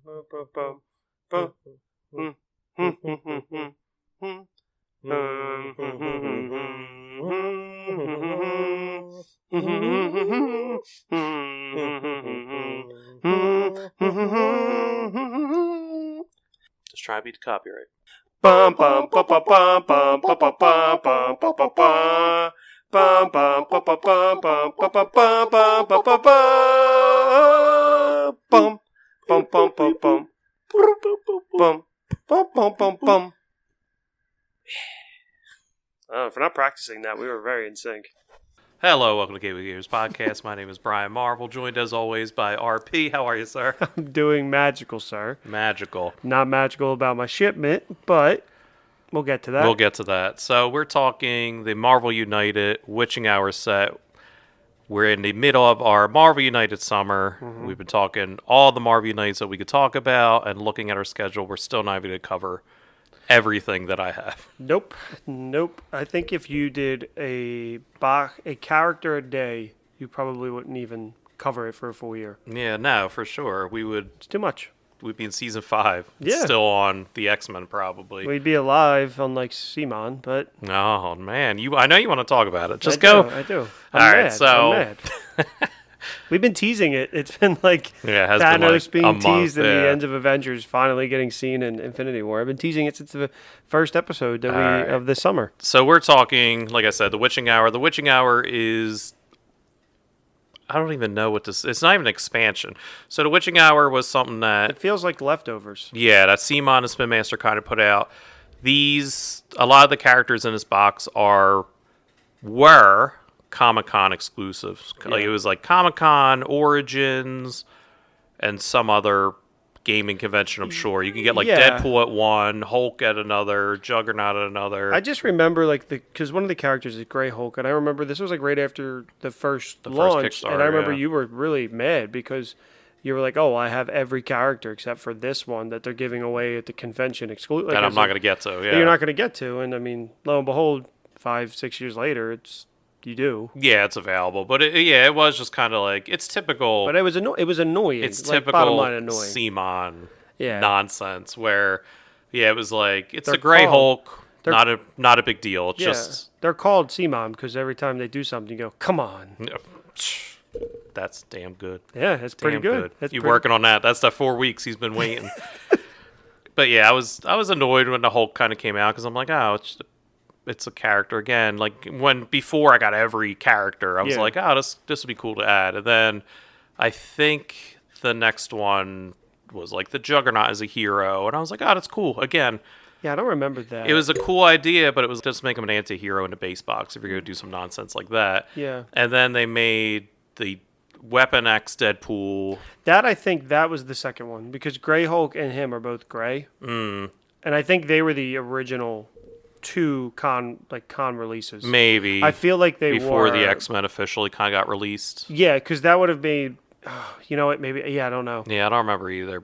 Just try to beat the copyright. Bum bum bum bum bum bum bum bum bum bum bum bum bum. Bum bum bum bum bum bum bum bum bum bum bum bum bum. Bum bum bum bum bum bum bum bum bum. If we're not practicing that, we were very in sync. Hello, welcome to Gateway Gamers Podcast. My name is Bryan Marvel, joined as always by RP. How are you, sir? I'm doing magical, sir. Magical. Not magical about my shipment, but we'll get to that. We'll get to that. So we're talking the Marvel United Witching Hour set. We're in the middle of our Marvel United summer. Mm-hmm. We've been talking all the Marvel Unites that we could talk about, and looking at our schedule, we're still not even going to cover everything that I have. Nope. I think if you did a character a day, you probably wouldn't even cover it for a full year. Yeah, no, for sure. It's too much. We'd be in season 5. Yeah. Still on the X-Men, probably. We'd be alive, unlike CMON, but... Oh, man. I know you want to talk about it. Just I go. do. I'm mad. We've been teasing it. It's been like Thanos being teased in the ends of Avengers finally getting seen in Infinity War. I've been teasing it since the first episode of this summer. So we're talking, like I said, the Witching Hour. The Witching Hour is... I don't even know what this... It's not even an expansion. So the Witching Hour was something that... It feels like leftovers. Yeah, that CMON and Spin Master kind of put out. A lot of the characters in this box were Comic-Con exclusives. Yeah. Like, it was like Comic-Con, Origins, and some other gaming convention, I'm sure. You can get Deadpool at one, Hulk at another, Juggernaut at another. I just remember because one of the characters is Grey Hulk, and I remember this was right after the first launch, Kickstarter, and I remember you were really mad because you were like, "Oh, I have every character except for this one that they're giving away at the convention exclusive." That I'm not going to get to. Yeah, you're not going to get to, and I mean, lo and behold, 5-6 years later, you do. Yeah, it's available, but it was just kind of like it's typical. But it was annoying. It's typical bottom line annoying. CMON nonsense where it was like it's they're a Grey called, Hulk, not a big deal. It's just they're called CMON because every time they do something, you go, "Come on." That's damn good. Yeah, it's pretty good. You're working on that. That's the 4 weeks he's been waiting. But yeah, I was annoyed when the Hulk kind of came out because I'm like, oh, it's a character again. Like before I got every character, I was like, oh, this would be cool to add. And then I think the next one was like the Juggernaut as a hero, and I was like, oh, that's cool. Again, yeah, I don't remember that. It was a cool idea, but it was just make him an anti-hero in the base box if you're going to do some nonsense like that. Yeah. And then they made the Weapon X Deadpool. That I think that was the second one because Grey Hulk and him are both gray. Mm. And I think they were the original two con releases. Maybe. I feel like they before were... the X-Men officially kind of got released. Yeah, because that would have made... you know what? Maybe... Yeah, I don't know. Yeah, I don't remember either.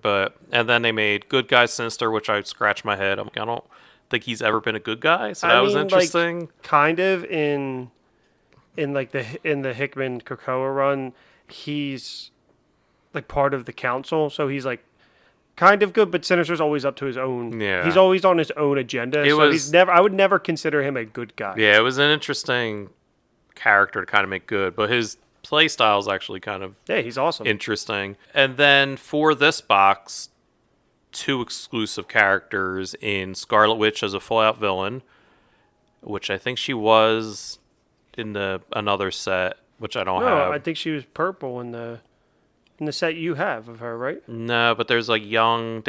And then they made Good Guy Sinister, which I scratched my head. I'm like, I don't think he's ever been a good guy. So that was interesting. Like, kind of in the Hickman Krakoa run, he's like part of the council, so he's like kind of good, but Sinister's always up to his own. Yeah, he's always on his own agenda. I would never consider him a good guy. Yeah, it was an interesting character to kind of make good, but his play style is actually kind of he's awesome, interesting. And then for this box, 2 exclusive characters in Scarlet Witch as a full-out villain, which I think she was in another set, which I don't have. No, I think she was purple in the set you have of her, right? No, but there was a young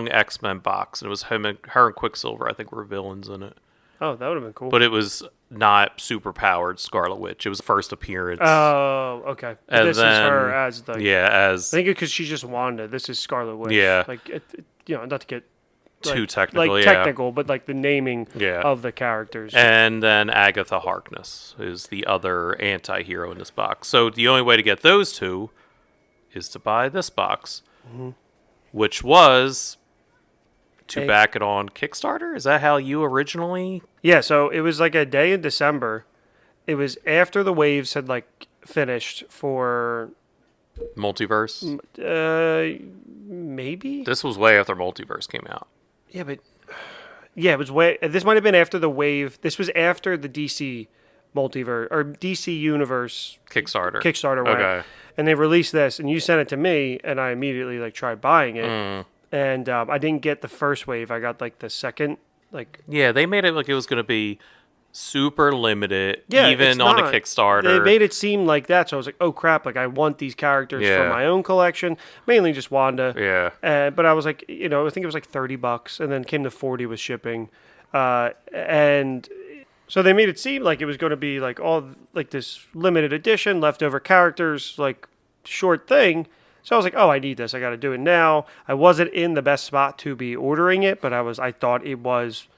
X-Men box, and it was her and Quicksilver, I think, were villains in it. Oh, that would have been cool. But it was not super powered Scarlet Witch. It was the first appearance. Oh, okay. And this is her as the... Yeah, as... I think because she's just Wanda. This is Scarlet Witch. Yeah. Like, not to get... too technical, technical, but like the naming of the characters. And then Agatha Harkness is the other anti-hero in this box. So the only way to get those 2 is to buy this box, which was to back it on Kickstarter. Is that how you originally? Yeah, so it was like a day in December. It was after the waves had like finished for Multiverse. Maybe. This was way after Multiverse came out. Yeah, but it was way. This might have been after the wave. This was after the DC multiverse or DC universe Kickstarter went. Okay. And they released this, and you sent it to me, and I immediately like tried buying it, and I didn't get the first wave. I got like the second, like Yeah, they made it like it was going to be super limited, yeah, even it's on a not. Kickstarter. They made it seem like that, so I was like, oh crap! Like I want these characters for Yeah. my own collection, mainly just Wanda. Yeah. But I was like, I think it was like $30, and then came to 40 with shipping, and so they made it seem like it was going to be like all like this limited edition, leftover characters, like short thing. So I was like, oh, I need this. I got to do it now. I wasn't in the best spot to be ordering it, but I thought it was.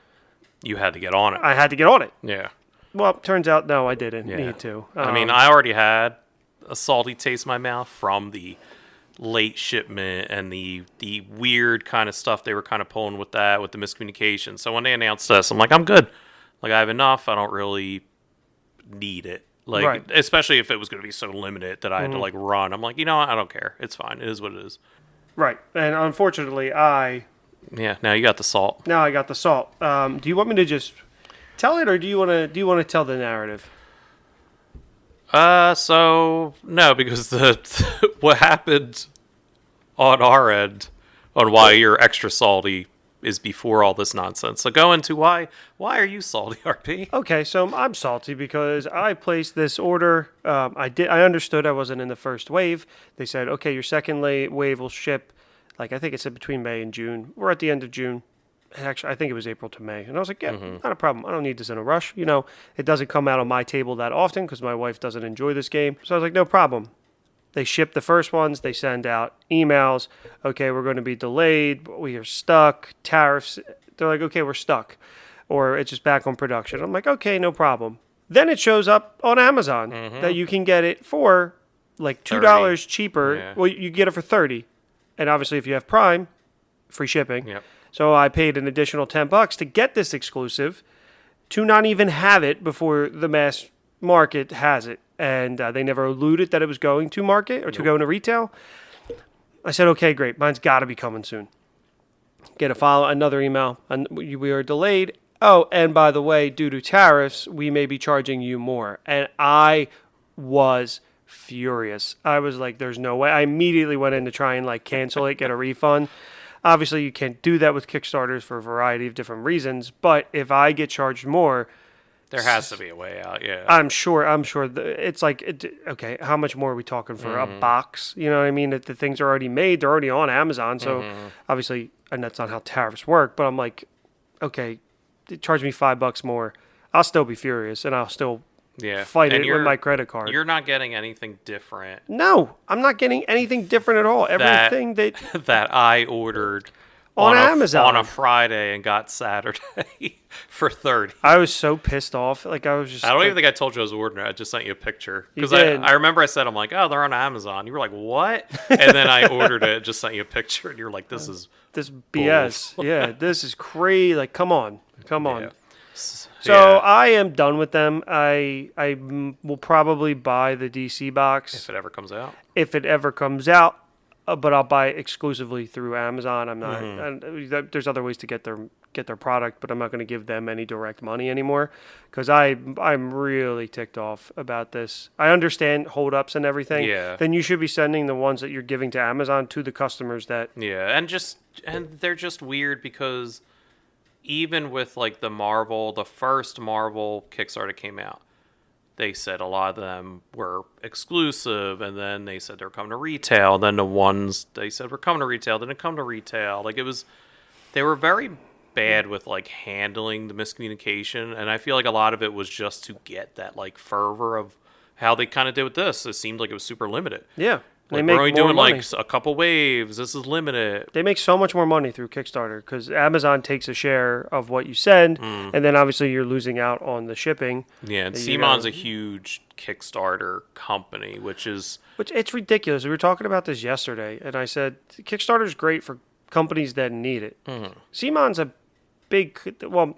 You had to get on it. I had to get on it. Yeah. Well, turns out no, I didn't need to. I mean, I already had a salty taste in my mouth from the late shipment and the weird kind of stuff they were kind of pulling with that, with the miscommunication. So when they announced this, I'm like, I'm good. Like, I have enough. I don't really need it. Like, Right. especially if it was going to be so limited that I had to, like, run. I'm like, you know what? I don't care. It's fine. It is what it is. Right, and unfortunately, Yeah, now you got the salt. now I got the salt. Do you want me to just tell it, or do you want to tell the narrative? So no, because what happened on our end on why you're extra salty is before all this nonsense. So go into why are you salty, RP? Okay, so I'm salty because I placed this order. I understood I wasn't in the first wave. They said, okay, your second wave will ship. Like I think it said between May and June. We're at the end of June. Actually, I think it was April to May. And I was like, yeah, not a problem. I don't need this in a rush. It doesn't come out on my table that often because my wife doesn't enjoy this game. So I was like, no problem. They ship the first ones. They send out emails. Okay, we're going to be delayed. We are stuck. Tariffs. They're like, okay, we're stuck. Or it's just back on production. I'm like, okay, no problem. Then it shows up on Amazon that you can get it for like $2 $30. cheaper. Yeah. Well, you get it for $30. And obviously, if you have Prime, free shipping. Yep. So I paid an additional $10 to get this exclusive, to not even have it before the mass market has it. And they never alluded that it was going to market or to go into retail. I said, okay, great. Mine's got to be coming soon. Get another email. And we are delayed. Oh, and by the way, due to tariffs, we may be charging you more. And I was furious. I was like, there's no way. I immediately went in to try and like cancel it, get a refund. Obviously, you can't do that with Kickstarters for a variety of different reasons. But if I get charged more, There has to be a way out. Yeah. I'm sure. It's like, okay, how much more are we talking for a box? You know what I mean? The things are already made. They're already on Amazon. So obviously, and that's not how tariffs work. But I'm like, okay, charge me $5 more. I'll still be furious, and I'll still fight And it with my credit card. You're not getting anything different No, I'm not getting anything different at all. Everything that I ordered on a, Amazon on a Friday and got Saturday for 30. I was so pissed off. Like I was just. I don't even think I told you I was ordering it. I just sent you a picture because did. I remember I said, I'm like, oh, they're on Amazon. You were like, what? And then I ordered it, just sent you a picture, and you're like, this is BS. Yeah, this is crazy. Like, come on. Yeah. So I am done with them. I will probably buy the DC box if it ever comes out. But I'll buy it exclusively through Amazon. I'm not. And there's other ways to get their product, but I'm not going to give them any direct money anymore because I'm really ticked off about this. I understand holdups and everything. Yeah. Then you should be sending the ones that you're giving to Amazon to the customers that. Yeah, and they're just weird because even with like the first Marvel Kickstarter came out, they said a lot of them were exclusive, and then they said they're coming to retail. Then the ones they said were coming to retail didn't come to retail. Like they were very bad with like handling the miscommunication, and I feel like a lot of it was just to get that like fervor of how they kind of did with this. It seemed like it was super limited. Yeah. Like, we're only doing like a couple waves. This is limited. They make so much more money through Kickstarter because Amazon takes a share of what you send, and then obviously you're losing out on the shipping. Yeah, and CMON's a huge Kickstarter company, which it's ridiculous. We were talking about this yesterday, and I said Kickstarter's great for companies that need it. CMON's big. Well,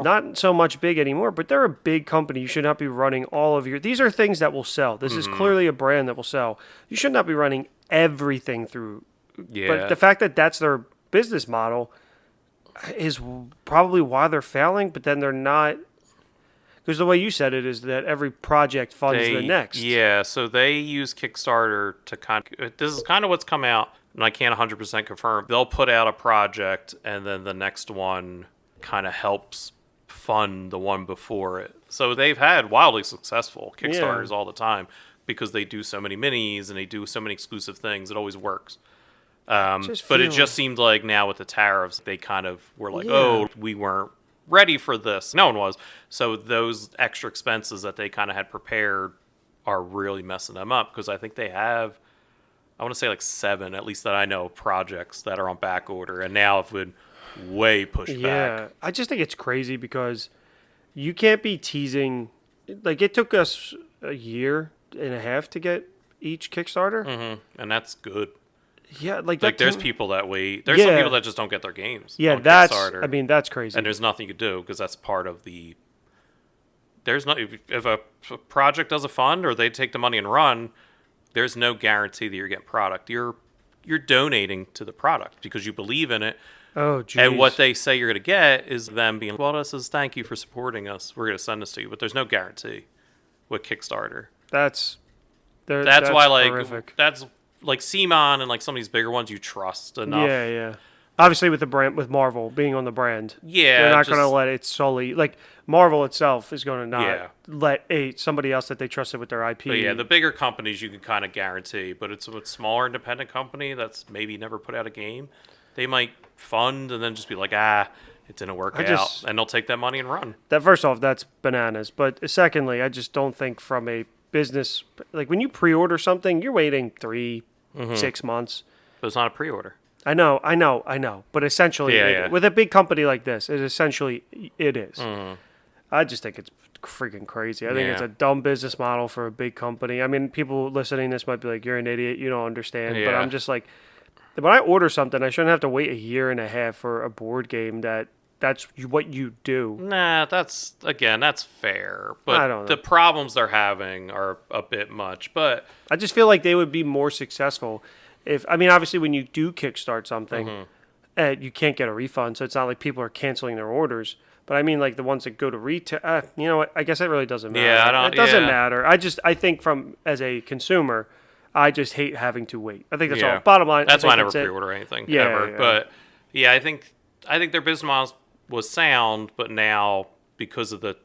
not so much big anymore, but they're a big company. You should not be running all of your. These are things that will sell. This is clearly a brand that will sell. You should not be running everything through. Yeah. But the fact that that's their business model is probably why they're failing. But then they're not. Because the way you said it is that every project funds the next. Yeah, so they use Kickstarter to this is kind of what's come out, and I can't 100% confirm. They'll put out a project, and then the next one kind of helps fund the one before it. So they've had wildly successful Kickstarters all the time because they do so many minis and they do so many exclusive things. It always works. But it just seemed like now with the tariffs, they kind of were like, oh, we weren't ready for this. No one was. So those extra expenses that they kind of had prepared are really messing them up because I think they have, I want to say like 7, at least that I know, projects that are on back order, and now have been way pushed back. Yeah, I just think it's crazy because you can't be teasing. Like, it took us a year and a half to get each Kickstarter. And that's good. Yeah, like there's people that wait. There's some people that just don't get their games. Yeah, on that's. Kickstarter, I mean, that's crazy. and there's nothing you can do because that's part of the. There's not if a project does a fund or they take the money and run, there's no guarantee that you're getting product. You're donating to the product because you believe in it. Oh, geez. And what they say you're going to get is them being, well, this is thank you for supporting us. We're going to send this to you, but there's no guarantee with Kickstarter. That's why like horrific. that's like CMON and like some of these bigger ones you trust enough. Yeah. Obviously, with the brand, with Marvel being on the brand, they're not going to let it solely like Marvel itself is going to not let somebody else that they trusted with their IP. But yeah, the bigger companies you can kind of guarantee, but it's a smaller independent company that's maybe never put out a game. They might fund and then just be like, it didn't work out, and they'll take that money and run. That first off, that's bananas. But secondly, I just don't think from a business, like when you pre-order something, you're waiting 3-6 months. But it's not a pre-order. I know. But essentially, with a big company like this, it is. Mm-hmm. I just think it's freaking crazy. I think it's a dumb business model for a big company. I mean, people listening to this might be like, you're an idiot, you don't understand. Yeah. But I'm just like, when I order something, I shouldn't have to wait a year and a half for a board game that's what you do. Nah, that's fair. But I don't know. The problems they're having are a bit much. But I just feel like they would be more successful obviously when you do kickstart something, you can't get a refund, so it's not like people are canceling their orders. But I mean, like the ones that go to retail, you know what? I guess it really doesn't matter. Yeah, it doesn't matter. I think as a consumer, I just hate having to wait. I think that's all. Bottom line. That's why I never pre-order anything ever. Yeah. But yeah, I think their business model was sound, but now because of the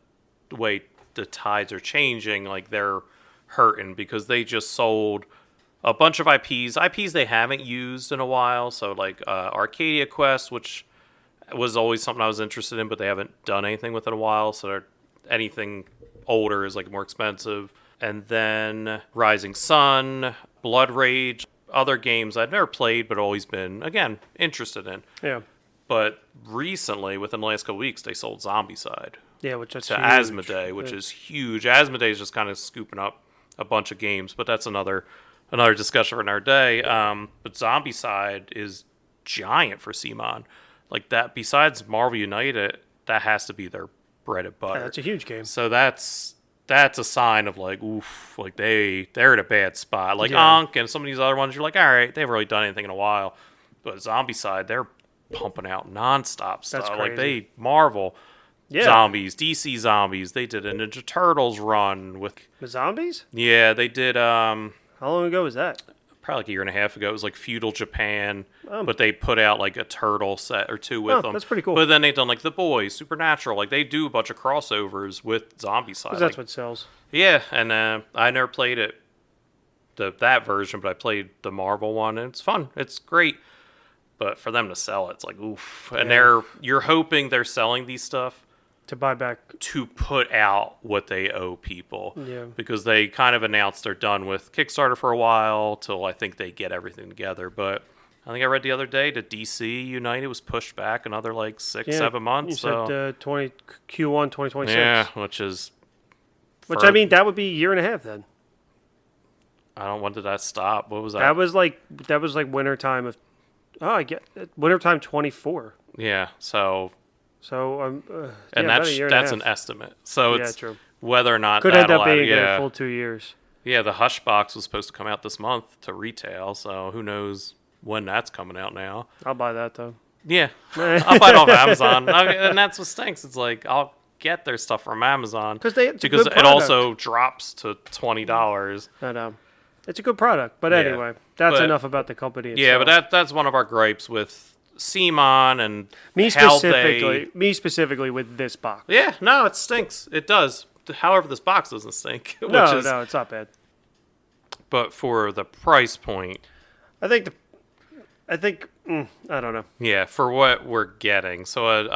way the tides are changing, like they're hurting because they just sold a bunch of IPs they haven't used in a while. So like Arcadia Quest, which was always something I was interested in, but they haven't done anything with it in a while. So anything older is like more expensive. And then Rising Sun, Blood Rage, other games I've never played, but always been, again, interested in. Yeah. But recently, within the last couple weeks, they sold Zombicide. Yeah, which is to huge. Asmodee, which is huge. Asmodee is just kind of scooping up a bunch of games, but that's another discussion for another day. But Zombicide is giant for CMON. Like that, besides Marvel United, that has to be their bread and butter. Yeah, that's a huge game. So that's a sign of like, oof, like they're in a bad spot. Like Ankh and some of these other ones, you're like, all right, they haven't really done anything in a while. But Zombicide, they're pumping out nonstop stuff. Like Marvel zombies, DC zombies. They did a Ninja Turtles run with the zombies. Yeah, they did. How long ago was that? Probably like a year and a half ago. It was like feudal Japan, but they put out like a turtle set or two with them. That's pretty cool. But then they've done like The Boys, Supernatural. Like they do a bunch of crossovers with Zombicide. That's what sells. Yeah, and I never played it, that version, but I played the Marvel one, and it's fun. It's great. But for them to sell it, it's like, oof. And you're hoping they're selling these stuff to buy back, to put out what they owe people. Yeah. Because they kind of announced they're done with Kickstarter for a while till I think they get everything together. But I think I read the other day that DC United was pushed back another like 6-7 months. You said Q1 2026. Yeah, which I mean, that would be a year and a half then. When did that stop? What was that? That was like wintertime of. Oh, I get wintertime 24. Yeah, so So and about a year and a that's half. an estimate. So Yeah, it's true. whether or not Could end that'll up being yeah. a full 2 years. Yeah, the Hush box was supposed to come out this month to retail, so who knows when that's coming out now. I'll buy that though. Yeah, I'll buy it off Amazon, and that's what stinks. It's like I'll get their stuff from Amazon It's a because good it product. also drops to $20. I know. It's a good product, but Yeah. anyway, that's But- enough about the company itself. Yeah, but that's one of our gripes with CMON and me how specifically with this box. Yeah, no, it stinks. It does. However, this box doesn't stink. No, it's not bad. But for the price point, I think I don't know. yeah, for what we're getting. So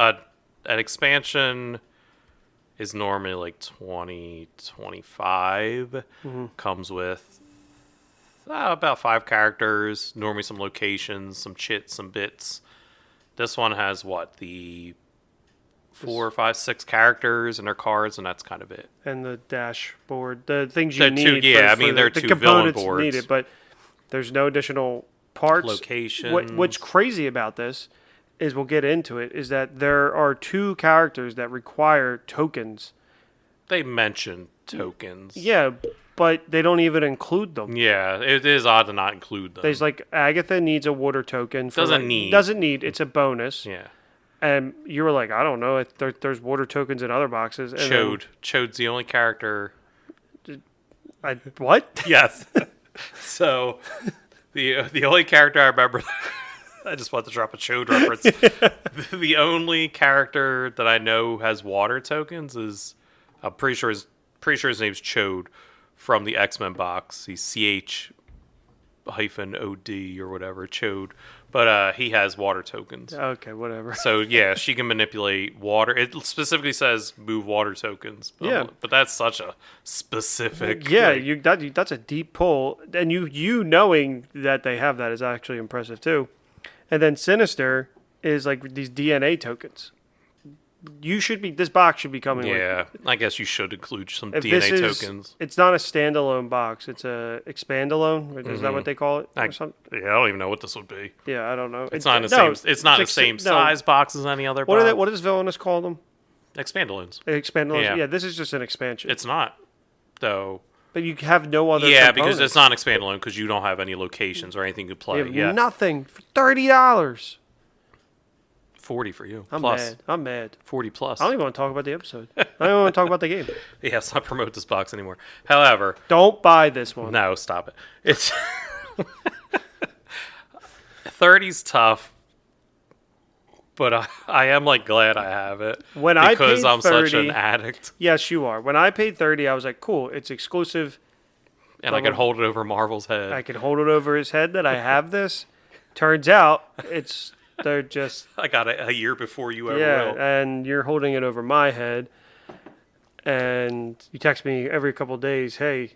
an expansion is normally like 20, 25. Comes with about 5 characters, normally some locations, some chits, some bits. This one has the 4, 5, 6 characters and their cards, and that's kind of it. And the dashboard, the things you They're need. two- yeah, for I mean, they're the two components villain boards. needed, but there's no additional parts. Locations. What's crazy about this is we'll get into it. Is that there are 2 characters that require tokens. They mentioned tokens. Yeah, but they don't even include them. Yeah, it is odd to not include them. There's like Agatha needs a water token. Doesn't need. Doesn't need. It's a bonus. Yeah. And you were like, I don't know. There's water tokens in other boxes. And Chode's the only character. What? Yes. So, the only character I remember. I just want to drop a Chode reference. The only character that I know has water tokens is, I'm pretty sure his name's Chode from the X-Men box. He's CH-OD or whatever, Chode. But he has water tokens. Okay, whatever. So yeah, she can manipulate water. It specifically says move water tokens. Yeah. But that's such a specific. Yeah, like, that's a deep pull, and you knowing that they have that is actually impressive too. And then Sinister is like these DNA tokens. This box should be coming. Yeah, I guess you should include some If DNA tokens. It's not a standalone box. It's a expandalone. Is that what they call it? Or something? Yeah, I don't even know what this would be. Yeah, I don't know. It's not the same. It's not the same size box as any other. What box. what does Villainous call them? Expandaloons. Expandalones. Yeah. Yeah, this is just an expansion. It's not, though. But you have no other. Yeah, components. because it's not an expandalone because you don't have any locations or anything to play. You have Yeah, nothing for $30. 40 for you. I'm plus mad. I'm mad. 40 plus. I don't even want to talk about the episode. I don't want to talk about the game. Yeah, let's not promote this box anymore. However, Don't buy this one. no, stop it. It's 30's tough, but I am like glad I have it When I because paid I'm such 30 an addict Yes, you are. When I paid 30, I was like, cool, it's exclusive. and I can hold it over Marvel's head. I can hold it over his head that I have this. Turns out they're just I got it a year before you ever yeah, will. and you're holding it over my head. And you text me every couple of days, hey,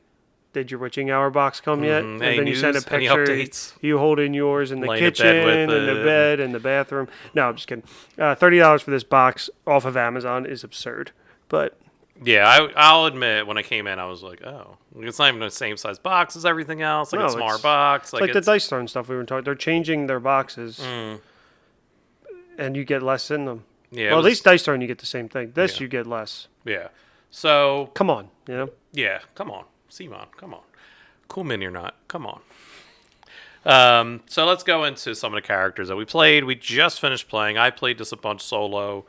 did your witching hour box come yet? And Any then you send a news? Any picture. updates? You holding yours in the Laying in bed kitchen, with in the it. bed, in the bathroom. No, I'm just kidding. $30 for this box off of Amazon is absurd. But Yeah, I'll admit when I came in, I was like, oh, it's not even the same size box as everything else. Like No, it's a smaller it's- box. like the Dice Throne stuff we were talking, they're changing their boxes, and you get less in them. Yeah, Well, at least Dice Throne you get the same thing. This Yeah. you get less. yeah. So Come on, you know. yeah, come on, CMON, come on, cool mini or not, come on. So let's go into some of the characters that we played. We just finished playing. I played this a bunch solo.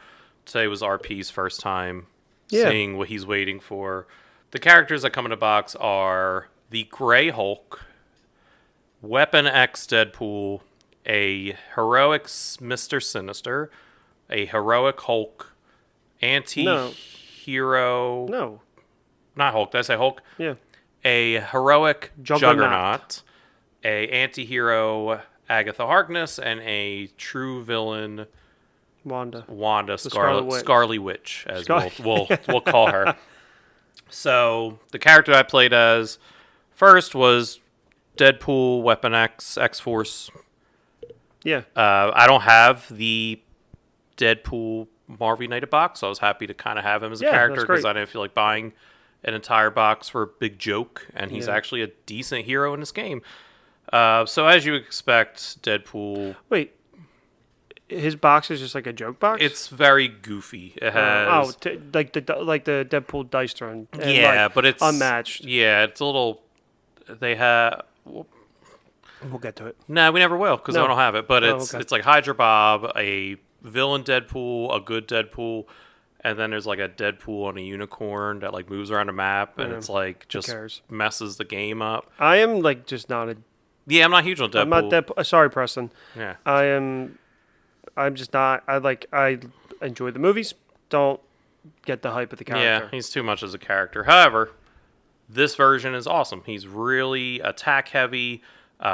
Today was RP's first time Yeah. seeing what he's waiting for. The characters that come in the box are the Grey Hulk, Weapon X Deadpool, a heroic Mr. Sinister, a heroic Hulk, anti-hero... No. Not Hulk, did I say Hulk? Yeah. A heroic Juggernaut. Juggernaut, a anti-hero Agatha Harkness, and a true villain Wanda. Scarlet Witch. Scarley Witch, as Scar- we'll call her. So the character I played as first was Deadpool, Weapon X, X-Force. Yeah. I don't have the Deadpool Marvel United box, so I was happy to kind of have him as a Yeah, character that's because great. I didn't feel like buying an entire box for a big joke, and he's Yeah. actually a decent hero in this game. So as you expect, Deadpool... Wait. his box is just like a joke box. It's very goofy. It has like the Deadpool dice throne. And yeah, like but it's unmatched. Yeah, it's a little. They have. We'll get to it. No, we never will because I don't have it. But okay. it's like Hydra Bob, a villain Deadpool, a good Deadpool, and then there's like a Deadpool on a unicorn that like moves around a map, and it's like just messes the game up. I am like just not a. Yeah, I'm not huge on Deadpool. I'm not Deadpool. Sorry, Preston. Yeah. I'm just not. I enjoy the movies. Don't get the hype of the character. Yeah, he's too much as a character. However, this version is awesome. He's really attack heavy.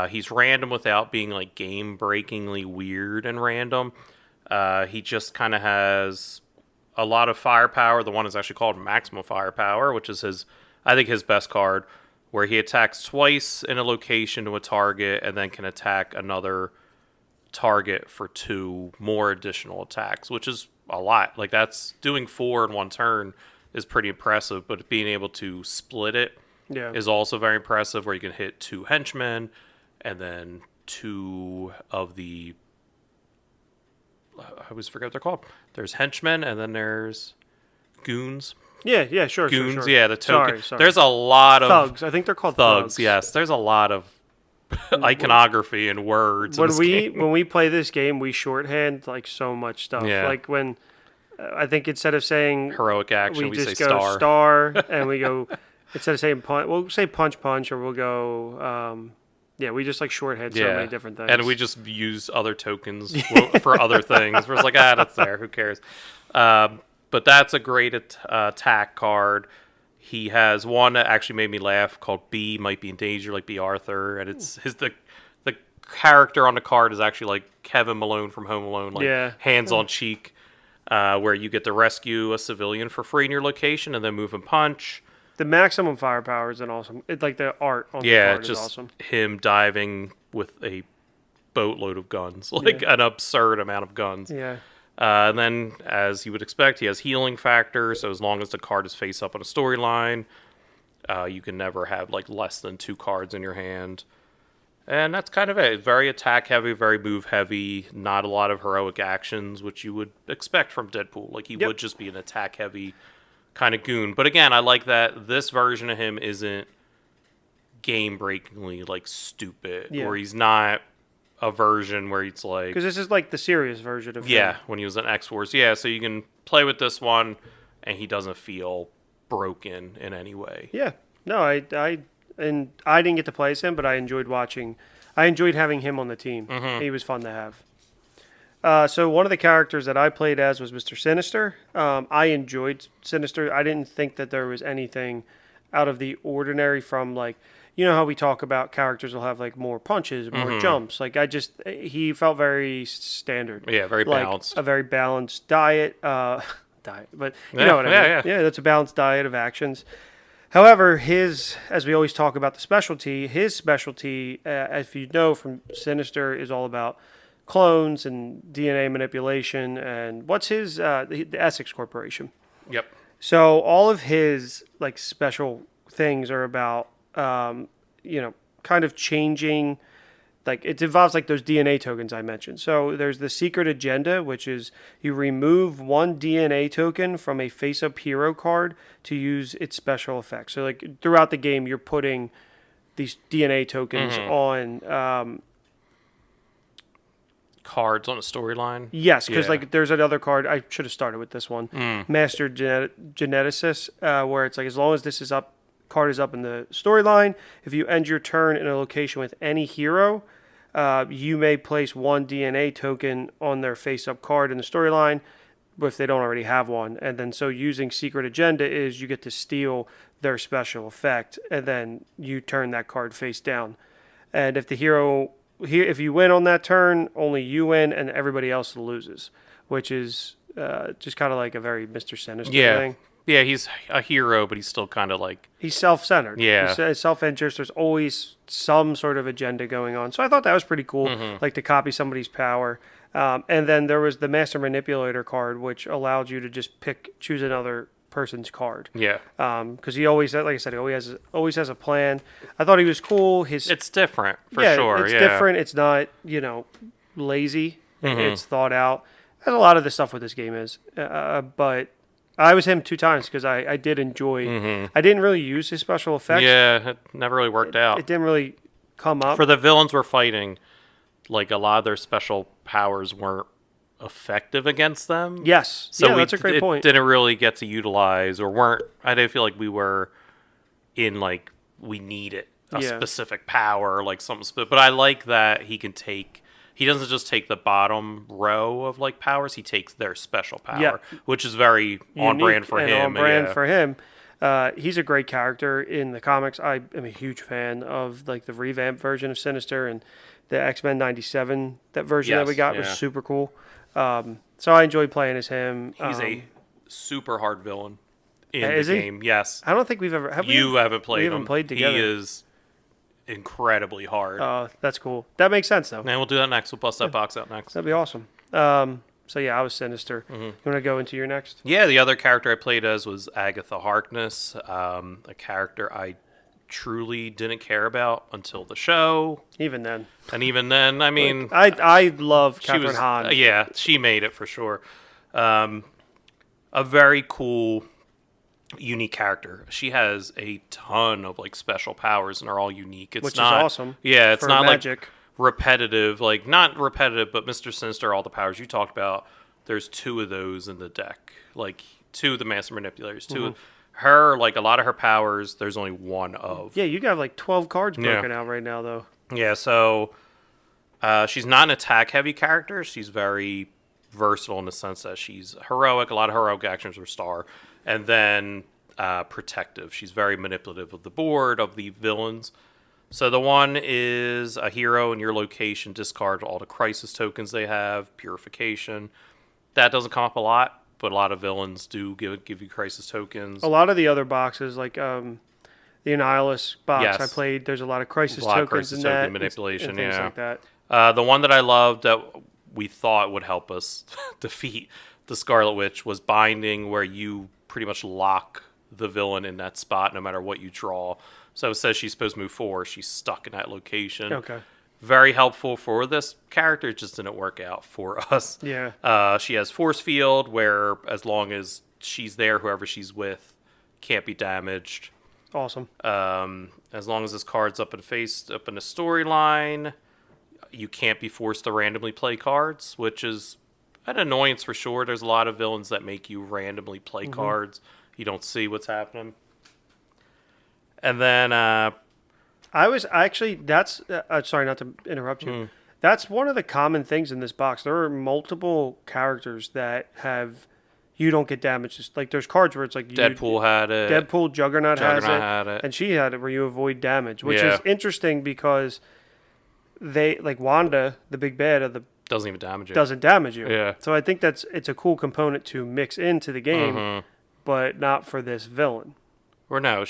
He's random without being like game breakingly weird and random. He just kind of has a lot of firepower. The one is actually called maximum firepower, which is I think his best card, where he attacks twice in a location to a target and then can attack another target for 2 more additional attacks, which is a lot. Like that's doing 4 in one turn is pretty impressive, but being able to split it is also very impressive, where you can hit 2 henchmen and then 2 of the I always forget what they're called. There's henchmen and then there's goons. Yeah, sure. Goons, sure. yeah, the token. Sorry. There's a lot of thugs. I think they're called thugs. Yes, there's a lot of iconography and words. When we play this game, we shorthand like so much stuff. Yeah. Like when I think instead of saying heroic action, we just say go star, and we go instead of saying punch, we'll say punch, or we'll go. We just like shorthand so many different things, and we just use other tokens for other things. We're just like, that's there. Who cares? But that's a great attack card. He has one that actually made me laugh called B Might Be in Danger, like B Arthur, and it's the character on the card is actually like Kevin Malone from Home Alone, like hands on cheek, where you get to rescue a civilian for free in your location and then move and punch. The maximum firepower is an awesome. It's like the art on the card is awesome. Him diving with a boatload of guns, like an absurd amount of guns. Yeah. And then, as you would expect, he has healing factor. So as long as the card is face up on a storyline, you can never have like less than 2 cards in your hand. And that's kind of it. Very attack heavy, very move heavy. Not a lot of heroic actions, which you would expect from Deadpool. Like he would just be an attack heavy kind of goon. But again, I like that this version of him isn't game breakingly like stupid, or he's not a version where it's like, because this is like the serious version of him. When he was in X-Force. So you can play with this one and he doesn't feel broken in any way. No, I didn't get to play as him, but I enjoyed having him on the team. He was fun to have. So one of the characters that I played as was Mr. Sinister. I enjoyed Sinister. I didn't think that there was anything out of the ordinary from like, you know how we talk about characters will have like more punches, more jumps. Like he felt very standard. Yeah, very balanced. A very balanced diet. But you know what I mean. Yeah, that's a balanced diet of actions. However, as we always talk about his specialty, if you know from Sinister, is all about clones and DNA manipulation. And what's his the Essex Corporation? Yep. So all of his like special things are about kind of changing. Like it involves like those DNA tokens I mentioned. So there's the secret agenda, which is you remove 1 DNA token from a face-up hero card to use its special effects. So like throughout the game, you're putting these DNA tokens on cards on a storyline. Yes, because like there's another card. I should have started with this one, Master Geneticist, where it's like as long as this is up, card is up in the storyline. If you end your turn in a location with any hero, you may place 1 DNA token on their face-up card in the storyline, if they don't already have one. And then so using Secret Agenda is you get to steal their special effect, and then you turn that card face down. And if the hero, if you win on that turn, only you win and everybody else loses, which is just kind of like a very Mr. Sinister thing. Yeah, he's a hero, but he's still kind of like... He's self-centered. Yeah. He's self-interest. There's always some sort of agenda going on. So I thought that was pretty cool, like to copy somebody's power. And then there was the Master Manipulator card, which allowed you to just choose another person's card. Yeah. Because he always, like I said, he always has a plan. I thought he was cool. It's different, for sure. It's different. It's not, lazy. It's thought out. As a lot of the stuff with this game is. But I was him 2 times because I did enjoy. I didn't really use his special effects. Yeah, it never really worked out. It didn't really come up. For the villains we're fighting, like a lot of their special powers weren't effective against them. Yes. So that's a great point. Didn't really get to utilize or weren't. I didn't feel like we were in like we needed a specific power, like something. But I like that he can take. He doesn't just take the bottom row of like powers. He takes their special power, which is very on brand for him. On brand for him. He's a great character in the comics. I am a huge fan of like the revamped version of Sinister and the X-Men '97. That version that we got was super cool. So I enjoyed playing as him. He's a super hard villain in the game. Yes, I don't think we've ever. You haven't played him. We haven't played together. He is incredibly hard. Oh, that's cool. That makes sense though. And we'll do that next. We'll bust that box out next. That'd be awesome. So yeah, I was Sinister. You want to go into your next? Yeah, the other character I played as was Agatha Harkness, a character I truly didn't care about until the show. Even then, I mean, I love Catherine Hahn. Yeah, she made it for sure. A very cool, unique character. She has a ton of like special powers and are all unique. Which is awesome. Yeah, it's not magic. Like repetitive, like not repetitive, but Mr. Sinister, all the powers you talked about. There's 2 of those in the deck, like 2 of the Master Manipulators, 2 of her, like a lot of her powers. There's only 1 of. Yeah, you got like 12 cards broken out right now, though. Yeah, so she's not an attack-heavy character. She's very versatile in the sense that she's heroic. A lot of heroic actions are star, and then protective. She's very manipulative of the board, of the villains. So the one is a hero in your location, discard all the crisis tokens they have, purification. That doesn't come up a lot, but a lot of villains do give you crisis tokens. A lot of the other boxes, like the Annihilus box I played, there's a lot of crisis tokens in that. Manipulation, and things like that. The one that I loved that we thought would help us defeat the Scarlet Witch was binding, where you pretty much lock the villain in that spot no matter what you draw. So it says she's supposed to move forward. She's stuck in that location. Okay. Very helpful for this character. It just didn't work out for us. Yeah. She has force field, where as long as she's there, whoever she's with can't be damaged. Awesome. As long as this card's up in the storyline, you can't be forced to randomly play cards, which is an annoyance for sure. There's a lot of villains that make you randomly play cards. You don't see what's happening. And then that's sorry not to interrupt you. That's one of the common things in this box. There are multiple characters that have you don't get damaged. Like there's cards where it's like Deadpool had it. Deadpool, Juggernaut has it, and she had it where you avoid damage, which is interesting because they like Wanda, the big bad of the doesn't even damage you. Doesn't damage you. Yeah. So I think it's a cool component to mix into the game, but not for this villain. Or no,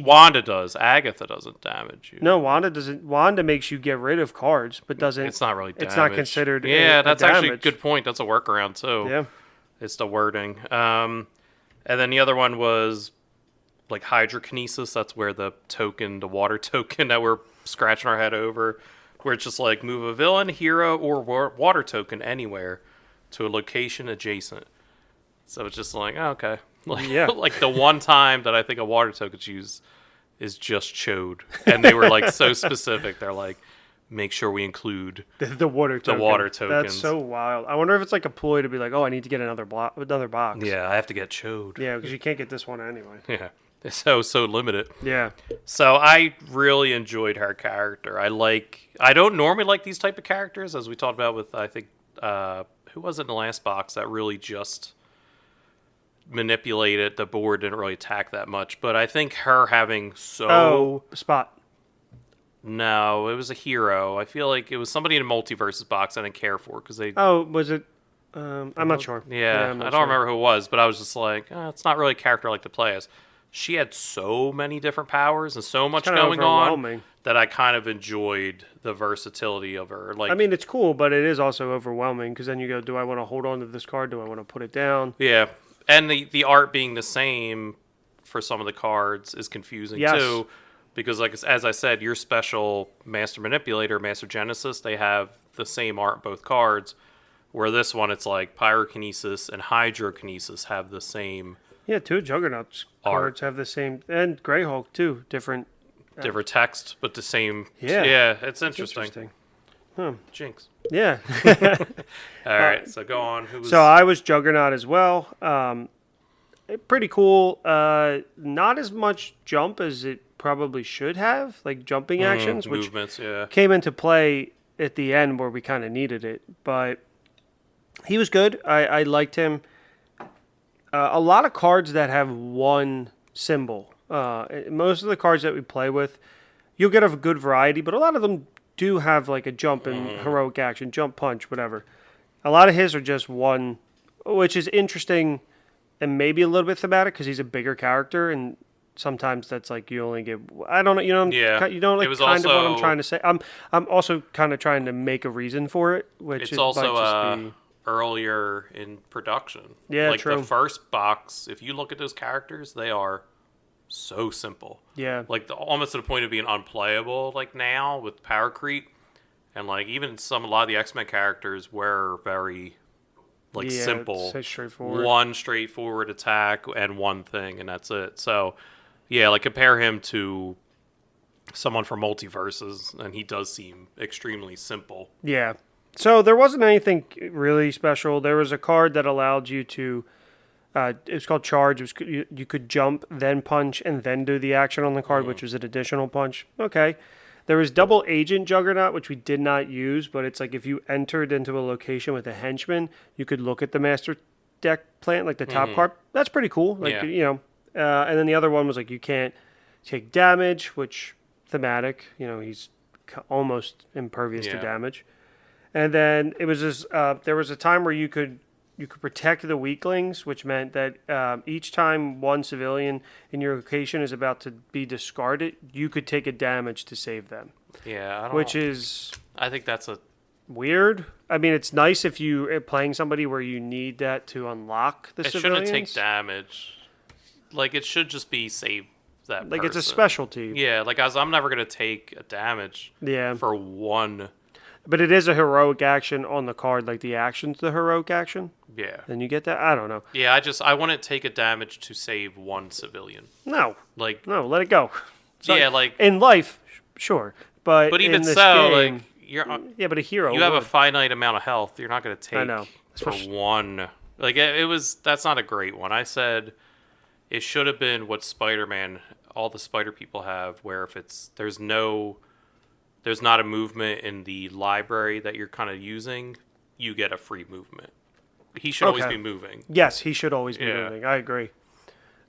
Wanda does. Agatha doesn't damage you. No, Wanda doesn't. Wanda makes you get rid of cards, but doesn't. It's not really damage. It's not considered. That's a actually a good point. That's a workaround too. Yeah. It's the wording. And then the other one was like hydrokinesis. That's where the water token that we're scratching our head over, where it's just like move a villain, hero, or water token anywhere to a location adjacent. So it's just like, oh, okay. Like the one time that I think a water token's used is just Chode. And they were like so specific. They're like, make sure we include the water token. The water tokens. That's so wild. I wonder if it's like a ploy to be like, oh, I need to get another box. Yeah, I have to get Chode. Yeah, because you can't get this one anyway. Yeah. It's so limited. Yeah. So I really enjoyed her character. I don't normally like these type of characters, as we talked about with, I think, who was it in the last box that really just manipulated the board, didn't really attack that much. But I think her having Spot. No, it was a hero. I feel like it was somebody in a multiverses box I didn't care for because they. Oh, was it? I'm not sure. Yeah, I don't remember who it was, but I was just like, it's not really a character I like to play as. She had so many different powers and so much going on that I kind of enjoyed the versatility of her. Like, I mean, it's cool, but it is also overwhelming because then you go, do I want to hold on to this card? Do I want to put it down? Yeah, and the art being the same for some of the cards is confusing too. Because, like as I said, your special Master Manipulator, Master Genesis, they have the same art both cards. Where this one, it's like Pyrokinesis and Hydrokinesis have the same Yeah, two Juggernauts cards have the same, and Greyhawk too. Different text, but the same. Yeah. Yeah, it's interesting. Jinx. Yeah. All right, so go on. Who was... So I was Juggernaut as well. Pretty cool. Not as much jump as it probably should have, like jumping actions, which movements, yeah. came into play at the end where we kind of needed it. But he was good. I liked him. A lot of cards that have one symbol. Most of the cards that we play with, you'll get a good variety, but a lot of them do have like a jump and heroic action, jump punch, whatever. A lot of his are just one, which is interesting and maybe a little bit thematic because he's a bigger character, and sometimes that's like you only get. I don't know, you know. Yeah. You know, like kind also, of what I'm trying to say. I'm also kind of trying to make a reason for it, which it's also earlier in production. Yeah, like true. The first box, if you look at those characters, they are so simple. Yeah. Like almost to the point of being unplayable. Like now with power creep, and like even a lot of the X-Men characters were very simple. So straightforward. One straightforward attack and one thing, and that's it. So yeah, like compare him to someone from Multiverses, and he does seem extremely simple. Yeah. So there wasn't anything really special. There was a card that allowed you to. It was called Charge. It was, you could jump, then punch, and then do the action on the card, which was an additional punch. Okay. There was Double Agent Juggernaut, which we did not use, but it's like if you entered into a location with a henchman, you could look at the master deck plant, like the top card. That's pretty cool. Like, Yeah. you know. And then the other one was like you can't take damage, which thematic. You know, he's almost impervious to damage. And then it was this. There was a time where you could protect the weaklings, which meant that each time one civilian in your location is about to be discarded, you could take a damage to save them. Yeah, I think that's a weird. I mean, it's nice if you're playing somebody where you need that to unlock the civilians. It shouldn't take damage. Like it should just be save that. Like person. It's a specialty. Yeah, like I'm never gonna take a damage. Yeah. For one. But it is a heroic action on the card, like the action's the heroic action. Yeah. Then you get that? I don't know. Yeah, I wouldn't take a damage to save one civilian. No. Like no, let it go. So yeah, like in life, sure, but even in this so, game, like you're but a hero. You have a finite amount of health. You're not going to take I know. for one. Like it was. That's not a great one. I said it should have been what Spider-Man, all the Spider people have, where if there's not a movement in the library that you're kind of using, you get a free movement. He should always be moving. Yes, he should always be moving. I agree.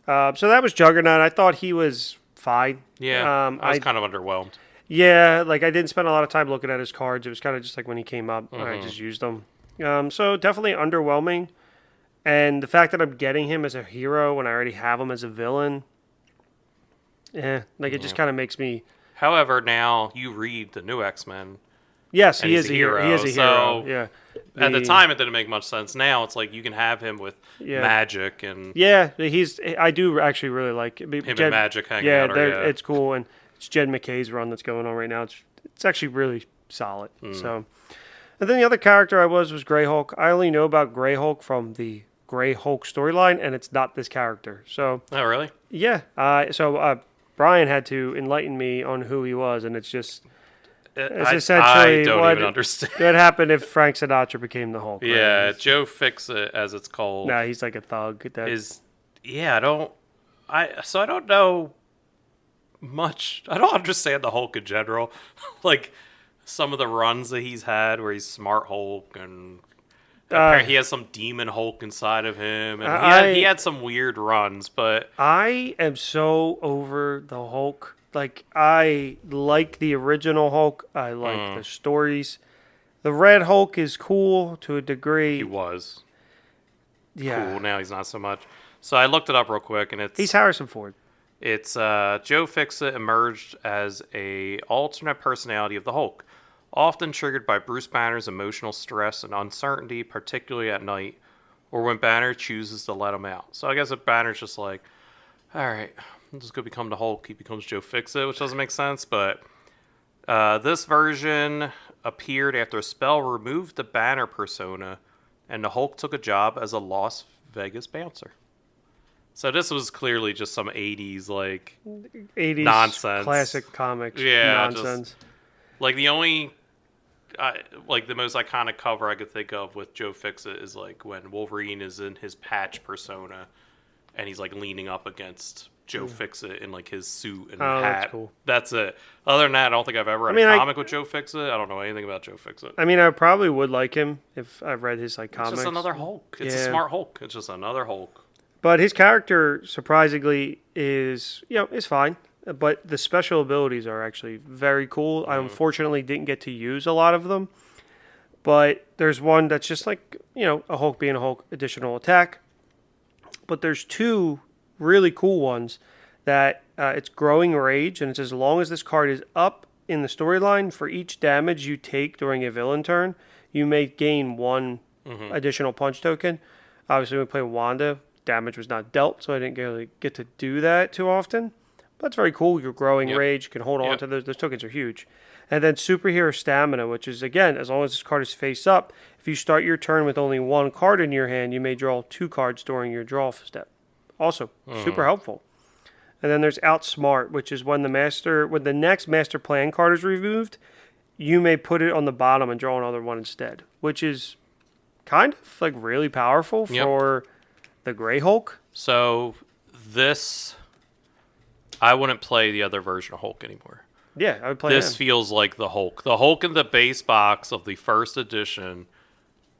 So that was Juggernaut. I thought he was fine. Yeah, I was kind of underwhelmed. Yeah, like I didn't spend a lot of time looking at his cards. It was kind of just like when he came up, I just used them. So definitely underwhelming. And the fact that I'm getting him as a hero when I already have him as a villain, it just kind of makes me... However, now you read the new X-Men. Yes, he is a hero. He is a hero. So yeah. At the time, it didn't make much sense. Now it's like you can have him with magic and I do actually really like him and magic hanging out. It's cool, and it's Jed McKay's run that's going on right now. It's actually really solid. So, and then the other character I was Greyhawk. I only know about Greyhawk from the Greyhawk storyline, and it's not this character. So. Oh really? Yeah. Bryan had to enlighten me on who he was, and it's just essentially I don't even understand. What happened if Frank Sinatra became the Hulk? Yeah, right? Joe Fix-It, as it's called. Nah, he's like a thug. I don't know much. I don't understand the Hulk in general. Like some of the runs that he's had, where he's Smart Hulk and. He has some demon Hulk inside of him, and he had some weird runs. But I am so over the Hulk. Like I like the original Hulk. I like the stories. The Red Hulk is cool to a degree. He was cool. Now he's not so much. So I looked it up real quick, and he's Harrison Ford. It's Joe Fix-It emerged as a alternate personality of the Hulk. Often triggered by Bruce Banner's emotional stress and uncertainty, particularly at night, or when Banner chooses to let him out. So I guess if Banner's just like, all right, just go become the Hulk. He becomes Joe Fixit, which doesn't make sense. But this version appeared after a spell removed the Banner persona, and the Hulk took a job as a Las Vegas bouncer. So this was clearly just some 80s, like, 80s nonsense. classic comics nonsense. Just, like, the only, like, the most iconic cover I could think of with Joe Fixit is, like, when Wolverine is in his patch persona, and he's, like, leaning up against Joe Fixit in, like, his suit and hat. That's cool. That's it. Other than that, I don't think I've ever read a comic with Joe Fixit. I don't know anything about Joe Fixit. I mean, I probably would like him if I've read his, like, comics. It's just another Hulk. It's a smart Hulk. It's just another Hulk. But his character, surprisingly, is fine. But the special abilities are actually very cool. I unfortunately didn't get to use a lot of them. But there's one that's just like, a Hulk being a Hulk, additional attack. But there's two really cool ones that it's growing rage. And it's as long as this card is up in the storyline, for each damage you take during a villain turn, you may gain one additional punch token. Obviously, when we play Wanda, damage was not dealt, so I didn't really get to do that too often. But that's very cool. You're growing rage. You can hold on to those. Those tokens are huge. And then superhero stamina, which is, again, as long as this card is face up, if you start your turn with only one card in your hand, you may draw 2 cards during your draw step. Also, super helpful. And then there's outsmart, which is when the next master plan card is removed, you may put it on the bottom and draw another one instead, which is kind of like really powerful for the Grey Hulk. So this, I wouldn't play the other version of Hulk anymore. Yeah, I would play this. Feels like the Hulk. The Hulk in the base box of the first edition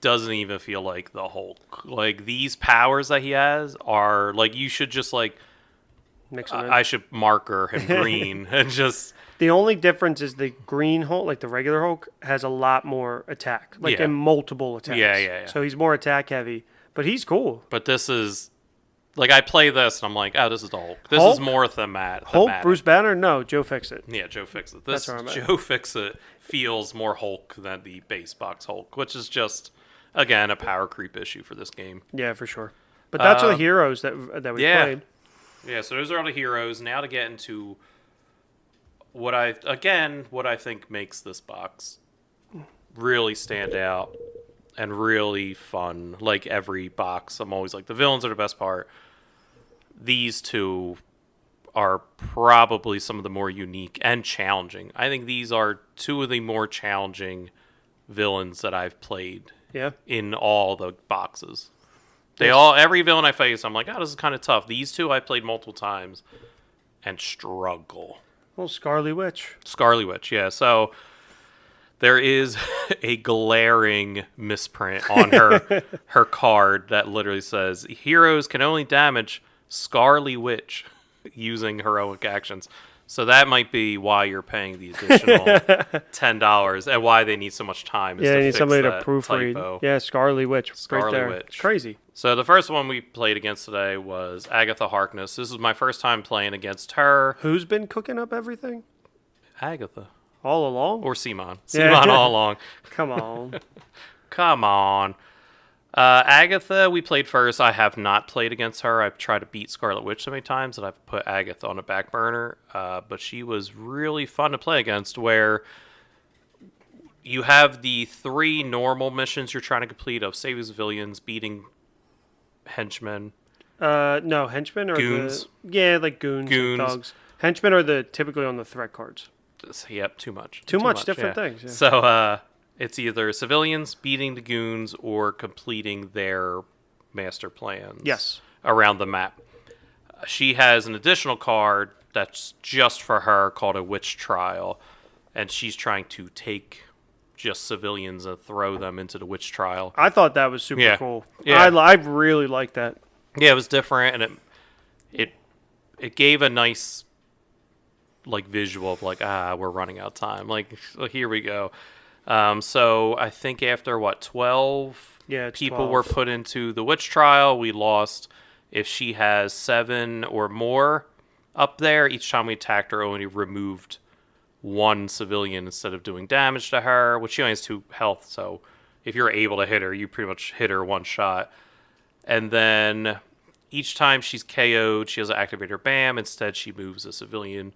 doesn't even feel like the Hulk. Like, these powers that he has are like, you should just like, mix them in. I should marker him green and just. The only difference is the green Hulk, like the regular Hulk, has a lot more attack, like in multiple attacks. Yeah. So he's more attack heavy. But he's cool. But this is, like, I play this and I'm like, this is the Hulk. This is more thematic. Hulk, Bruce Banner? No, Joe Fixit. Yeah, Joe Fixit. This Joe Fixit feels more Hulk than the base box Hulk, which is just, again, a power creep issue for this game. Yeah, for sure. But that's all the heroes that we played. Yeah, so those are all the heroes. Now to get into what I think makes this box really stand out and really fun. Like every box, I'm always like, the villains are the best part. These two are probably some of the more unique and challenging. I think these are two of the more challenging villains that I've played in all the boxes. Every villain I face, I'm like, this is kind of tough. These two I played multiple times and struggle. Well, Scarley Witch. Scarley Witch, yeah. So there is a glaring misprint on her card that literally says, heroes can only damage Scarley Witch using heroic actions. So that might be why you're paying the additional $10 and why they need so much time. They need somebody to proofread. Typo. Yeah, Scarley Witch. Scarley right Witch. It's crazy. So the first one we played against today was Agatha Harkness. This was my first time playing against her. Who's been cooking up everything? Agatha. All along? Or CMON. CMON all along. Come on. Come on. Agatha, we played first. I have not played against her. I've tried to beat Scarlet Witch so many times that I've put Agatha on a back burner. But she was really fun to play against, where you have the 3 normal missions you're trying to complete of saving civilians, beating henchmen. No, henchmen are goons. Like goons. And thugs. Henchmen are typically on the threat cards. Yep, too much. Too much different things. Yeah. So, it's either civilians beating the goons or completing their master plans. Yes. Around the map. She has an additional card that's just for her called a witch trial, and she's trying to take just civilians and throw them into the witch trial. I thought that was super cool. Yeah. I really liked that. Yeah, it was different, and it gave a nice like visual of like, we're running out of time. Like, here we go. So I think after 12 people 12. were put into the witch trial, we lost. If she has 7 or more up there, each time we attacked her, only removed 1 civilian instead of doing damage to her, which she only has 2 health. So if you're able to hit her, you pretty much hit her one shot. And then Each time she's KO'd, she doesn't activate her BAM. Instead, she moves a civilian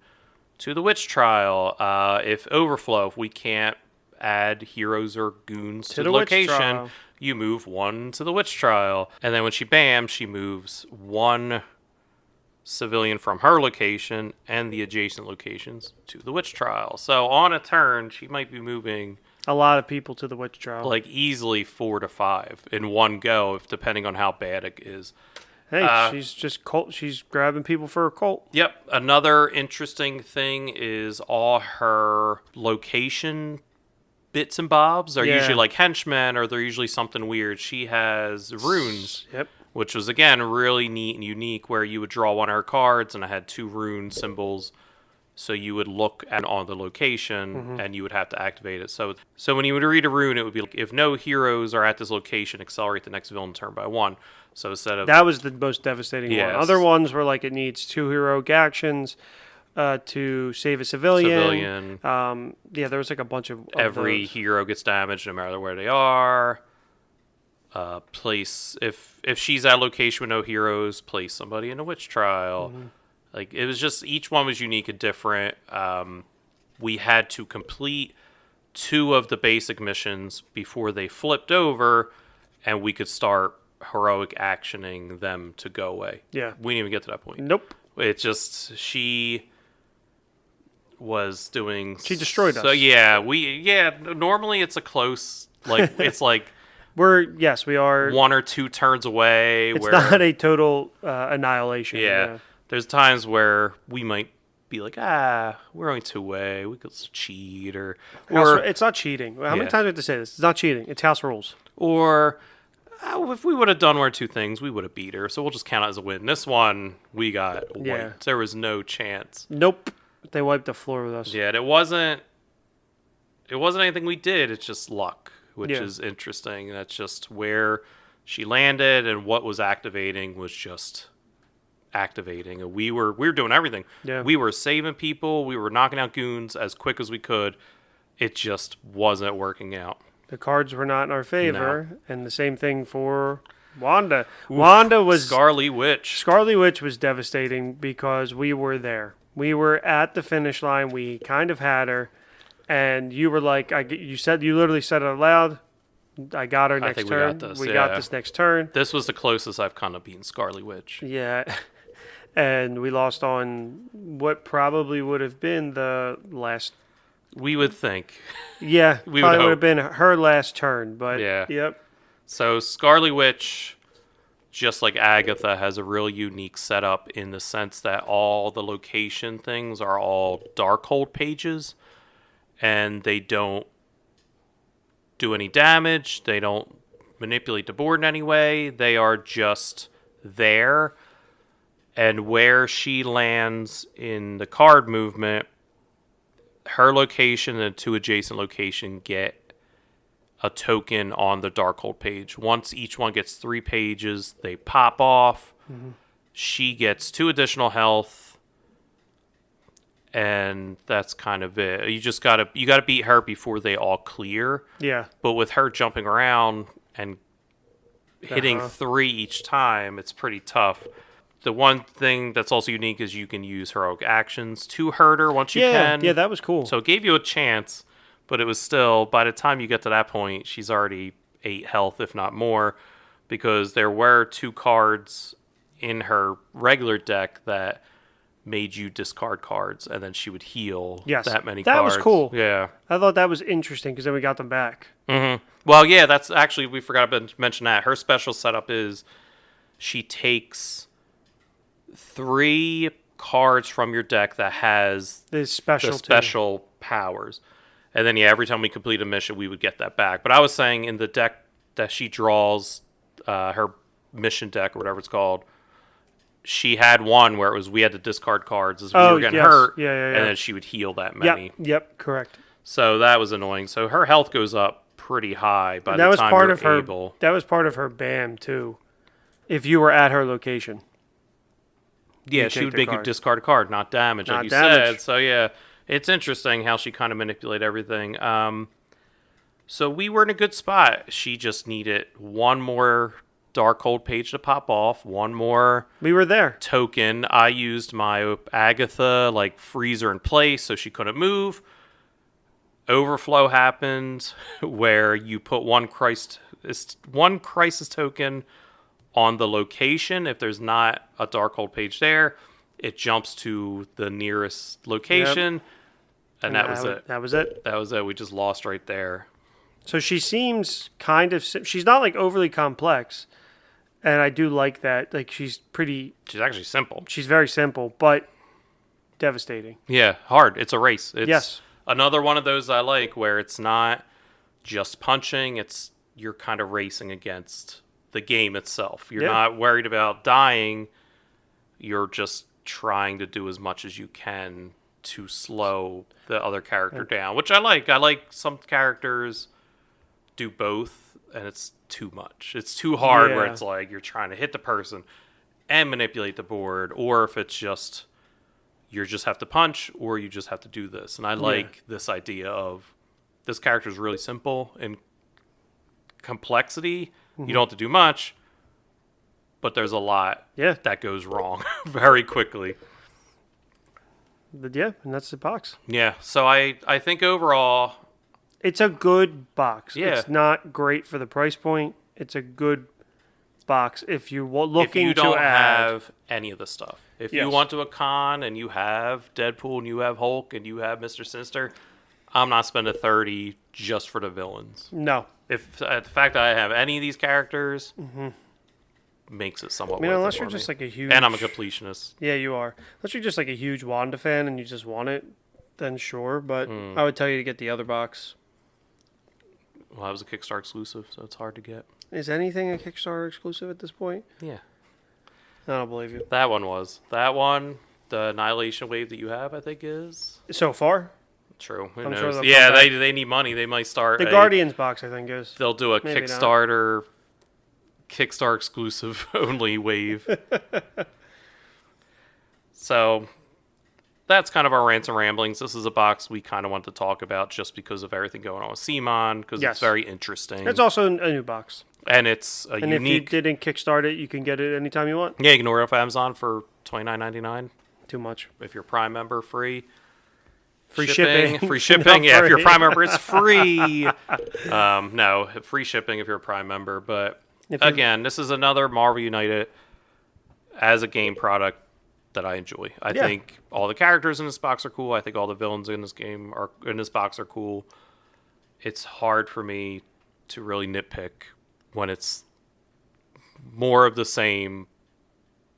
to the witch trial. If we can't add heroes or goons to the location, you move one to the witch trial. And then when she BAMs, she moves one civilian from her location and the adjacent locations to the witch trial. So on a turn, she might be moving a lot of people to the witch trial, like easily 4 to 5 in one go, if depending on how bad it is. Hey, she's grabbing people for a cult. Yep. Another interesting thing is all her location bits and bobs are usually like henchmen, or they're usually something weird. She has runes. Yep. Which was, again, really neat and unique, where you would draw one of her cards, and it had 2 rune symbols. So you would look on the location, and you would have to activate it. So when you would read a rune, it would be like, if no heroes are at this location, accelerate the next villain turn by 1. So instead of... That was the most devastating one. Other ones were like, it needs 2 heroic actions to save a civilian. There was like a bunch of every those. Hero gets damaged no matter where they are. Place if she's at a location with no heroes, place somebody in a witch trial. Like, it was just, each one was unique and different. We had to complete 2 of the basic missions before they flipped over, and we could start heroic actioning them to go away. Yeah, we didn't even get to that point. Nope. It's just she was doing. She destroyed us. So normally it's a close, like it's like. We are 1 or 2 turns away. It's not a total annihilation. Yeah. There's times where we might be like, we're only 2 away. We could cheat or it's not cheating. How many times do I have to say this? It's not cheating. It's house rules. Or if we would have done 1 or 2 things, we would have beat her. So we'll just count it as a win. This one, we got wiped. Yeah. There was no chance. Nope. They wiped the floor with us. Yeah, and it wasn't anything we did. It's just luck, which is interesting. That's just where she landed, and what was activating was just activating. And we were doing everything. Yeah. We were saving people. We were knocking out goons as quick as we could. It just wasn't working out. The cards were not in our favor, and the same thing for Wanda. Wanda was Scarley Witch. Scarley Witch was devastating because we were there. We were at the finish line. We kind of had her, and you were like, you literally said it out loud. I got her next turn. We got this next turn. This was the closest I've kind of beaten Scarley Witch. Yeah, and we lost on what probably would have been the last. We would think. Yeah, would have been her last turn, but yep. So Scarley Witch, just like Agatha, has a real unique setup in the sense that all the location things are all Darkhold pages, and they don't do any damage. They don't manipulate the board in any way. They are just there. And where she lands in the card movement, her location and 2 adjacent locations get a token on the Darkhold page. Once each one gets 3 pages, they pop off. Mm-hmm. She gets 2 additional health, and that's kind of it. You just gotta beat her before they all clear. Yeah. But with her jumping around and hitting 3 each time, it's pretty tough. The one thing that's also unique is you can use heroic actions to hurt her once you can. Yeah, that was cool. So it gave you a chance, but it was still, by the time you get to that point, she's already 8 health, if not more, because there were 2 cards in her regular deck that made you discard cards, and then she would heal that many cards. That was cool. Yeah. I thought that was interesting, because then we got them back. Mm-hmm. Well, yeah, that's actually, we forgot to mention that. Her special setup is she takes 3 cards from your deck that has the special powers. And then, every time we complete a mission, we would get that back. But I was saying in the deck that she draws, her mission deck or whatever it's called, she had one where it was we had to discard cards as we were getting hurt. Yeah. And then she would heal that many. Yep, correct. So that was annoying. So her health goes up pretty high by the time you're able. That was part of her BAM, too, if you were at her location. Yeah, she would make you discard a card, not damage, like you said. So, yeah, it's interesting how she kind of manipulated everything. So we were in a good spot. She just needed 1 more Darkhold page to pop off. One more We were there. token. I used my Agatha, like, freezer in place so she couldn't move. Overflow happened where you put one crisis token on the location. If there's not a Darkhold page there, it jumps to the nearest location. Yep. And that was it. That was it. That was it. We just lost right there. So she seems kind of... She's not, like, overly complex. And I do like that. Like, she's actually simple. She's very simple, but devastating. Yeah, hard. It's a race. It's Yes. another one of those I like where it's not just punching. You're kind of racing against the game itself. You're not worried about dying. You're just trying to do as much as you can to slow the other character down, which I like. I like some characters do both, and it's too much. It's too hard where it's like you're trying to hit the person and manipulate the board, or if it's just you just have to punch or you just have to do this. And I like this idea of this character is really simple in complexity. You don't have to do much, but there's a lot that goes wrong very quickly. But yeah, and that's the box. Yeah, so I think overall... It's a good box. Yeah. It's not great for the price point. It's a good box if you're looking if you don't to add... have any of the stuff. If you want to a con and you have Deadpool and you have Hulk and you have Mr. Sinister, I'm not spending $30 just for the villains. No. If the fact that I have any of these characters makes it somewhat worth it unless for you're just me. like a huge... And I'm a completionist. Yeah, you are. Unless you're just like a huge Wanda fan and you just want it, then sure. But I would tell you to get the other box. Well, that was a Kickstarter exclusive, so it's hard to get. Is anything a Kickstarter exclusive at this point? Yeah. I don't believe you. That one was. That one, the Annihilation Wave that you have, I think is... So far? True. Who I'm knows? sure they'll Yeah, come back. they need money. They might start The Guardians box, I think, is. They'll do a Maybe Kickstarter exclusive only wave. So that's kind of our rants and ramblings. This is a box we kind of want to talk about just because of everything going on with CMON, because it's very interesting. It's also a new box. And it's a and unique... if you didn't kickstart it, you can get it anytime you want. Yeah, you can order it off Amazon for $29.99. Too much. If you're a Prime member, free. Free shipping. Free shipping. Yeah, if you're a Prime member, it's free. No, free shipping if you're a Prime member. But again, this is another Marvel United as a game product that I enjoy. I think all the characters in this box are cool. I think all the villains in this box are cool. It's hard for me to really nitpick when it's more of the same,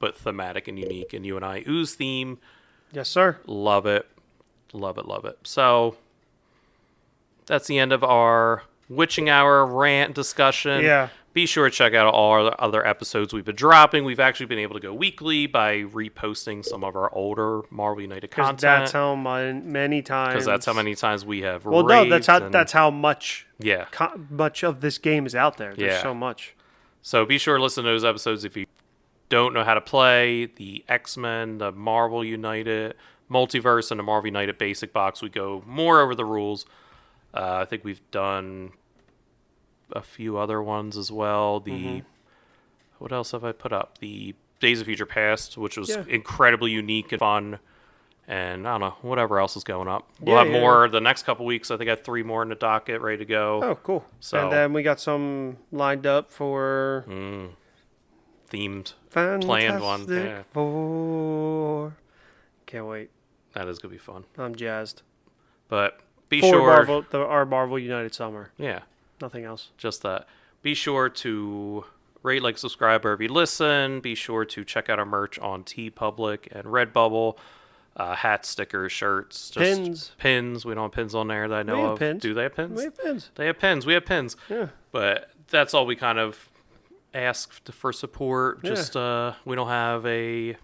but thematic and unique. And UNI Ooze theme. Yes, sir. Love it. Love it, love it. So that's the end of our Witching Hour rant discussion. Yeah. Be sure to check out all our other episodes we've been dropping. We've actually been able to go weekly by reposting some of our older Marvel United content. That's how many times. Because that's how many times we have Well, no, that's how much. Yeah. Much of this game is out there. There's so much. So be sure to listen to those episodes if you don't know how to play. The X-Men, the Marvel United, Multiverse, and the Marvel United Basic Box. We go more over the rules. I think we've done a few other ones as well. What else have I put up? The Days of Future Past, which was incredibly unique and fun. And I don't know, whatever else is going up. We'll have more the next couple weeks. I think I have 3 more in the docket ready to go. Oh, cool. So, and then we got some lined up for... themed, Fantastic planned one. Yeah. Four. Can't wait. That is going to be fun. I'm jazzed. But be For sure... our Marvel United Summer. Yeah. Nothing else. Just that. Be sure to rate, like, subscribe wherever you listen. Be sure to check out our merch on TeePublic and Redbubble. Hats, stickers, shirts. Pins. We don't have pins on there that I know of. Pins. Do they have pins? We have pins. They have pins. We have pins. Yeah. But that's all we kind of ask for support. Just we don't have a...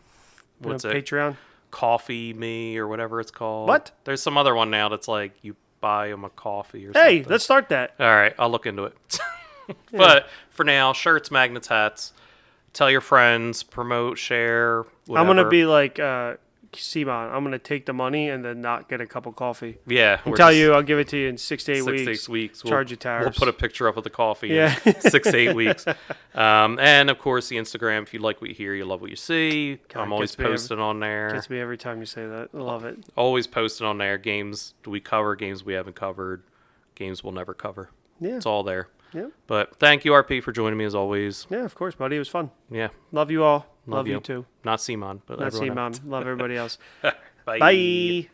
What's it? Patreon? Coffee Me or whatever it's called. What? There's some other one now that's like you buy them a coffee or something. Hey, let's start that. All right, I'll look into it. But for now, shirts, magnets, hats. Tell your friends, promote, share, whatever. I'm going to be like CMON, I'm gonna take the money and then not get a cup of coffee. Yeah. And tell you I'll give it to you in 6 to 8 weeks. 6 weeks. Charge you tariffs. We'll put a picture up of the coffee Yeah. in 6 to 8 weeks. And of course the Instagram. If you like what you hear, you love what you see. God, I'm always posting on there. Gets me every time you say that. I love it. Always posting on there. Games we cover, games we haven't covered, games we'll never cover. Yeah. It's all there. Yeah. But thank you, RP, for joining me as always. Yeah, of course, buddy. It was fun. Yeah. Love you all. Love you you too. Not CMON, but Not everyone CMON. Love everybody else. Bye. Bye.